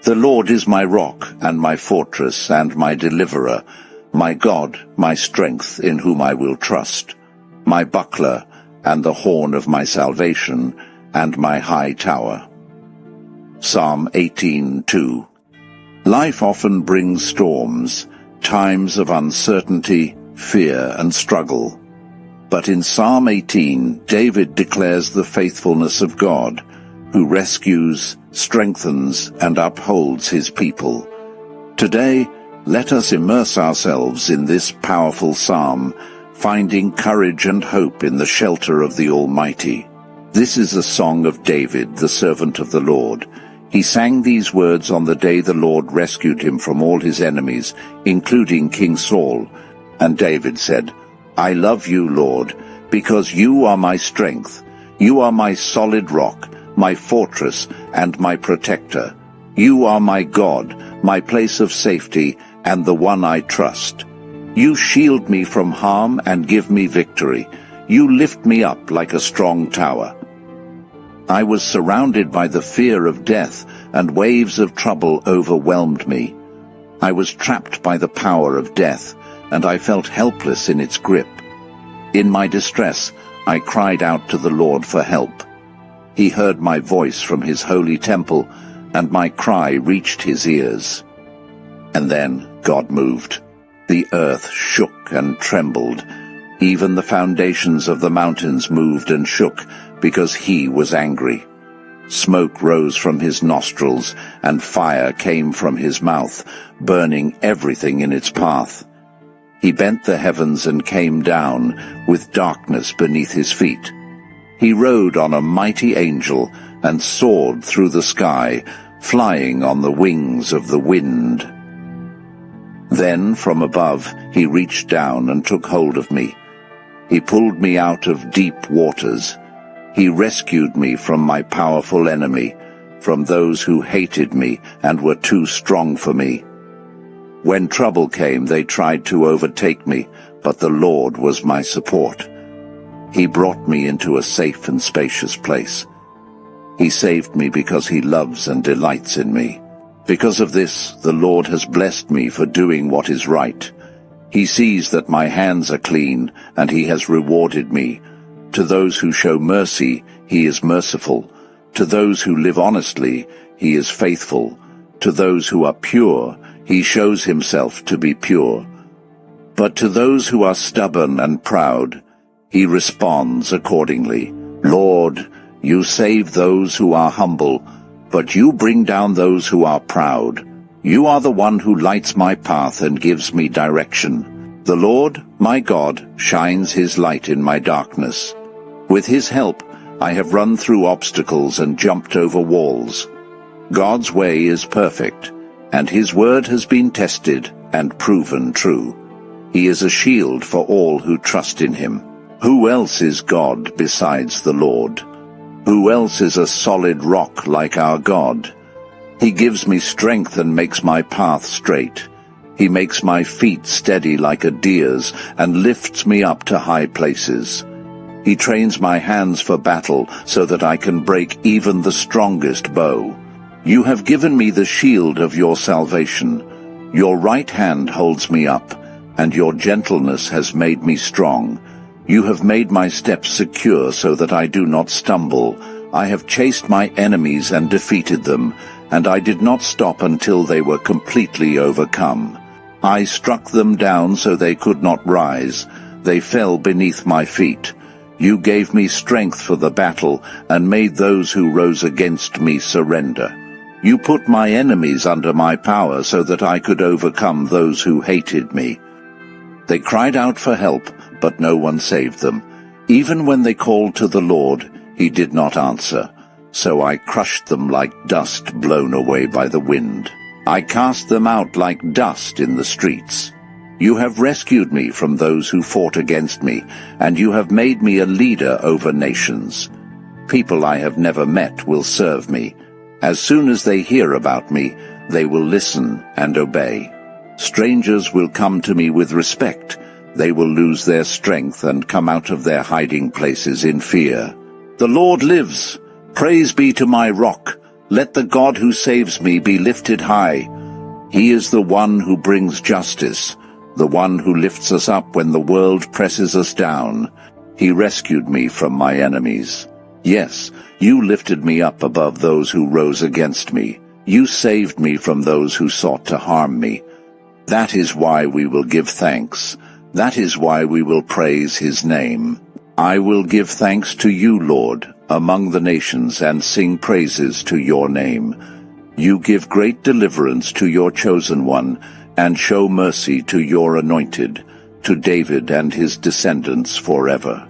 The Lord is my rock and my fortress and my deliverer, my God, my strength, in whom I will trust, my buckler and the horn of my salvation, and my high tower. Psalm 18:2. Life often brings storms, times of uncertainty, fear, and struggle. But in Psalm 18, David declares the faithfulness of God, who rescues, strengthens, and upholds his people. Today, let us immerse ourselves in this powerful psalm, finding courage and hope in the shelter of the Almighty. This is a song of David, the servant of the Lord. He sang these words on the day the Lord rescued him from all his enemies, including King Saul. And David said, I love you, Lord, because you are my strength. You are my solid rock, my fortress, and my protector. You are my God, my place of safety, and the one I trust. You shield me from harm and give me victory. You lift me up like a strong tower. I was surrounded by the fear of death, and waves of trouble overwhelmed me. I was trapped by the power of death, and I felt helpless in its grip. In my distress, I cried out to the Lord for help. He heard my voice from his holy temple, and my cry reached his ears. And then God moved. The earth shook and trembled. Even the foundations of the mountains moved and shook, because he was angry. Smoke rose from his nostrils, and fire came from his mouth, burning everything in its path. He bent the heavens and came down, with darkness beneath his feet. He rode on a mighty angel, and soared through the sky, flying on the wings of the wind. Then, from above, he reached down and took hold of me. He pulled me out of deep waters. He rescued me from my powerful enemy, from those who hated me and were too strong for me. When trouble came, they tried to overtake me, but the Lord was my support. He brought me into a safe and spacious place. He saved me because he loves and delights in me. Because of this, the Lord has blessed me for doing what is right. He sees that my hands are clean, and he has rewarded me. To those who show mercy, he is merciful. To those who live honestly, he is faithful. To those who are pure, he shows himself to be pure. But to those who are stubborn and proud, he responds accordingly. Lord, you save those who are humble, but you bring down those who are proud. You are the one who lights my path and gives me direction. The Lord, my God, shines his light in my darkness. With his help, I have run through obstacles and jumped over walls. God's way is perfect, and his word has been tested and proven true. He is a shield for all who trust in him. Who else is God besides the Lord? Who else is a solid rock like our God? He gives me strength and makes my path straight. He makes my feet steady like a deer's and lifts me up to high places. He trains my hands for battle so that I can break even the strongest bow. You have given me the shield of your salvation. Your right hand holds me up, and your gentleness has made me strong. You have made my steps secure so that I do not stumble. I have chased my enemies and defeated them, and I did not stop until they were completely overcome. I struck them down so they could not rise. They fell beneath my feet. You gave me strength for the battle and made those who rose against me surrender. You put my enemies under my power so that I could overcome those who hated me. They cried out for help, but no one saved them. Even when they called to the Lord, he did not answer. So I crushed them like dust blown away by the wind. I cast them out like dust in the streets. You have rescued me from those who fought against me, and you have made me a leader over nations. People I have never met will serve me. As soon as they hear about me, they will listen and obey. Strangers will come to me with respect. They will lose their strength and come out of their hiding places in fear. The Lord lives. Praise be to my rock, Let the God who saves me be lifted high. He is the one who brings justice, the one who lifts us up when the world presses us down. He rescued me from my enemies. Yes, you lifted me up above those who rose against me. You saved me from those who sought to harm me. That is why we will give thanks. That is why we will praise his name. I will give thanks to you, Lord, among the nations, and sing praises to your name. You give great deliverance to your chosen one, and show mercy to your anointed, to David and his descendants forever.